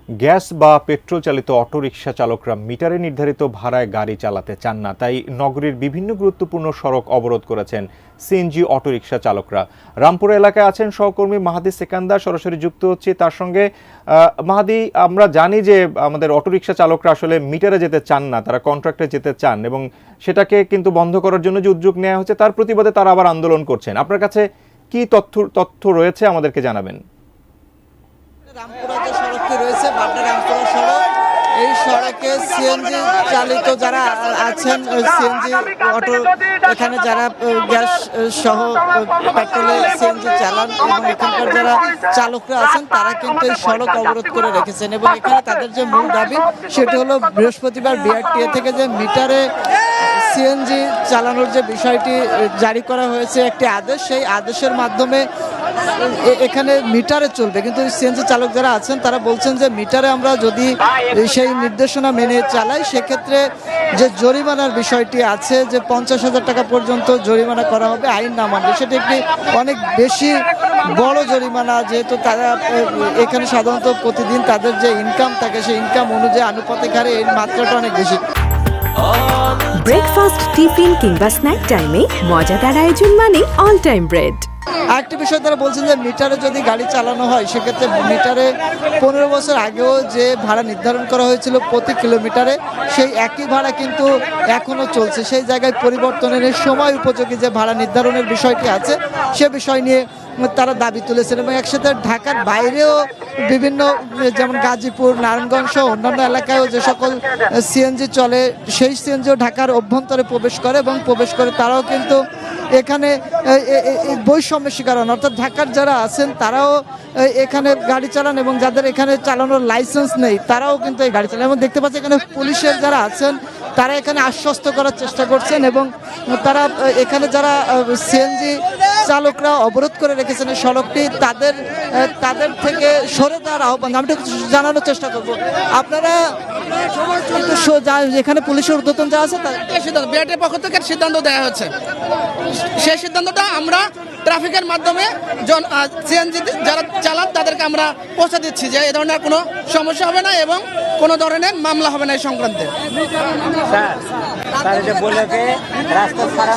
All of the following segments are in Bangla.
গ্যাস বা পেট্রোল চালিত অটোরিকশা চালকরা মিটারে নির্ধারিত ভাড়ায় গাড়ি চালাতে চান না, তাই নগরীর বিভিন্ন গুরুত্বপূর্ণ সড়ক অবরোধ করেছেন সিএনজি অটোরিকশা চালকরা। রামপুরা এলাকায় আছেন সহকর্মী মাহাদি সেকান্দার, সরাসরি যুক্ত হচ্ছে তার সঙ্গে। মাহাদি, আমরা জানি যে আমাদের অটোরিকশা চালকরা আসলে মিটারে যেতে চান না, তারা কন্ট্রাক্টে যেতে চান এবং সেটাকে কিন্তু বন্ধ করার জন্য যে উদ্যোগ নেওয়া হচ্ছে তার প্রতিবাদে তারা আবার আন্দোলন করছেন। আপনার কাছে কি তথ্য রয়েছে আমাদেরকে জানাবেন। রামপুরা যে সড়কটি রয়েছে বাড্ডা রামপুরা সড়ক, এই সড়কে সিএনজি চালিত যারা আছেন, সিএনজি অটো, এখানে যারা গ্যাস সহ পেট্রোলে সিএনজি চালান এবং এখানকার যারা চালকরা আছেন তারা কিন্তু এই সড়ক অবরোধ করে রেখেছেন এবং এখানে তাদের যে মূল দাবি সেটি হলো বৃহস্পতিবার বিআরটিএ থেকে যে মিটারে সিএনজি চালানোর যে বিষয়টি জারি করা হয়েছে একটি আদেশ, সেই আদেশের মাধ্যমে এখানে মিটারে চলবে, কিন্তু সিএনজি চালক যারা আছেন তারা বলছেন যে মিটারে আমরা যদি সেই নির্দেশনা মেনে চালাই সেক্ষেত্রে যে জরিমানার বিষয়টি আছে যে 50,000 টাকা পর্যন্ত জরিমানা করা হবে আইন না মানলে। সেটি একটি অনেক বেশি বড় জরিমানা, যেহেতু তারা এখানে সাধারণত প্রতিদিন তাদের যে ইনকাম থাকে সেই ইনকাম অনুযায়ী আনুপাতিক হারে এর মাত্রাটা অনেক বেশি। ব্রেকফাস্ট, টিফিন কিংবা স্ন্যাক টাইমে মজাদার আয়োজন মানে অল টাইম ব্রেড। আরেকটি বিষয় তারা বলছেন যে মিটারে যদি গাড়ি চালানো হয় সেক্ষেত্রে মিটারে 15 বছর আগেও যে ভাড়া নির্ধারণ করা হয়েছিল প্রতি কিলোমিটারে সেই একই ভাড়া কিন্তু এখনও চলছে। সেই জায়গায় পরিবর্তনের সময় উপযোগী যে ভাড়া নির্ধারণের বিষয়টি আছে সে বিষয় নিয়ে তারা দাবি তুলেছেন এবং একসাথে ঢাকার বাইরেও বিভিন্ন যেমন গাজীপুর, নারায়ণগঞ্জ সহ অন্যান্য এলাকায়ও যে সকল সিএনজি চলে সেই সিএনজিও ঢাকার অভ্যন্তরে প্রবেশ করে এবং প্রবেশ করে তারাও কিন্তু এখানে বৈষম্যের শিকার হন, অর্থাৎ ঢাকার যারা আছেন তারাও এখানে গাড়ি চালান এবং যাদের এখানে চালানোর লাইসেন্স নেই তারাও কিন্তু এই গাড়ি চালান এবং দেখতে পাচ্ছি এখানে পুলিশের যারা আছেন তারা এখানে আশ্বস্ত করার চেষ্টা করছেন এবং তারা এখানে যারা সিএনজি চালকরা অবরোধ করে রেখেছেন এই সড়কটি তাদের থেকে সরে দেওয়ার আহ্বান আমি একটু জানানোর চেষ্টা করব। আপনারা এখানে পুলিশের ঊর্ধ্বতন যা আছে বিআরটিএর পক্ষ থেকে সিদ্ধান্ত দেওয়া হচ্ছে, সেই সিদ্ধান্তটা আমরা ট্রাফিকের মাধ্যমে সিএনজি যারা চালান তাদেরকে আমরা পৌঁছে দিচ্ছি যে এ ধরনের কোনো সমস্যা হবে না এবং কোনো ধরনের মামলা হবে না এই সংক্রান্তে।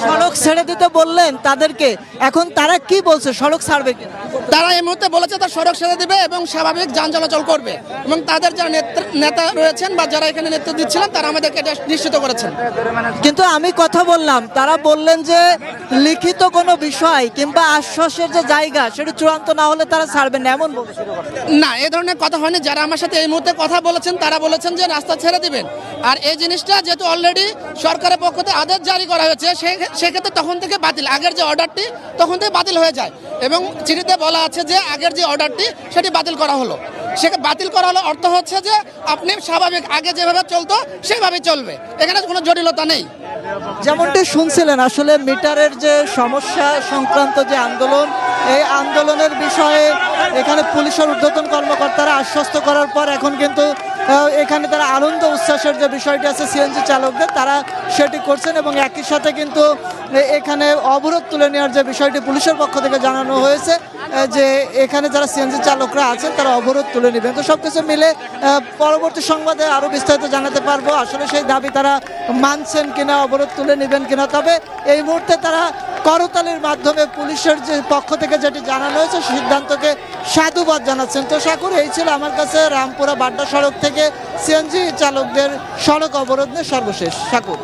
সড়ক ছেড়ে দিতে বললেন তাদেরকে, এখন তারা কি বলছে সড়ক ছাড়বে কিনা? তারা এই মুহূর্তে বলেছে তারা সড়ক ছেড়ে দিবে এবং স্বাভাবিক যান চলাচল করবে এবং তাদের যারা নেতা রয়েছেন বা যারা এখানে নেতৃত্ব দিচ্ছিলেন তারা আমাদেরকে এটা নিশ্চিত করেছেন। কিন্তু আমি কথা বললাম, তারা বললেন যে লিখিত কোনো বিষয় কিংবা আশ্বাসের যে জায়গা সেটা চূড়ান্ত না হলে তারা ছাড়বেন না, এমন না, এ ধরনের কথা হয়নি। যারা আমার সাথে এই মুহূর্তে কথা বলেছেন তারা বলেছেন যে রাস্তা ছেড়ে দিবেন, আর এই জিনিসটা যেহেতু অলরেডি সরকারের পক্ষ থেকে আদেশ জারি করা হয়েছে সেক্ষেত্রে তখন থেকে বাতিল, আগের যে অর্ডারটি তখন থেকে বাতিল হয়ে যায় এবং চিঠিতে বলা আছে যে আগের যে অর্ডারটি সেটি বাতিল করা হলো। সেটা বাতিল করা হলো অর্থ হচ্ছে যে আপনি স্বাভাবিক আগে যেভাবে চলতো সেভাবেই চলবে, এখানে কোনো জটিলতা নেই। যেমনটি শুনছিলেন আসলে মিটারের যে সমস্যা সংক্রান্ত যে আন্দোলন, এই আন্দোলনের বিষয়ে এখানে পুলিশের ঊর্ধ্বতন কর্মকর্তারা আশ্বস্ত করার পর এখন কিন্তু এখানে তারা আনন্দ উচ্ছ্বাসের যে বিষয়টি আছে সিএনজি চালকদের তারা সেটি করছেন এবং একই সাথে কিন্তু এখানে অবরোধ তুলে নেওয়ার যে বিষয়টি পুলিশের পক্ষ থেকে জানানো হয়েছে যে এখানে যারা সিএনজি চালকরা আছেন তারা অবরোধ তুলে নেবেন। তো সবকিছু মিলে পরবর্তী সংবাদে আরও বিস্তারিত জানাতে পারবো আসলে সেই দাবি তারা মানছেন কিনা, অবরোধ তুলে নেবেন কিনা। তবে এই মুহূর্তে তারা করতালির মাধ্যমে পুলিশের যে পক্ষ থেকে যেটি জানানো হয়েছে সিদ্ধান্তকে সাধুবাদ জানাচ্ছেন। তো সাকুর, এই ছিল আমার কাছে রামপুরা বাড্ডা সড়ক থেকে সিএনজি চালকদের সড়ক অবরোধ নিয়ে সর্বশেষ। সাকুর।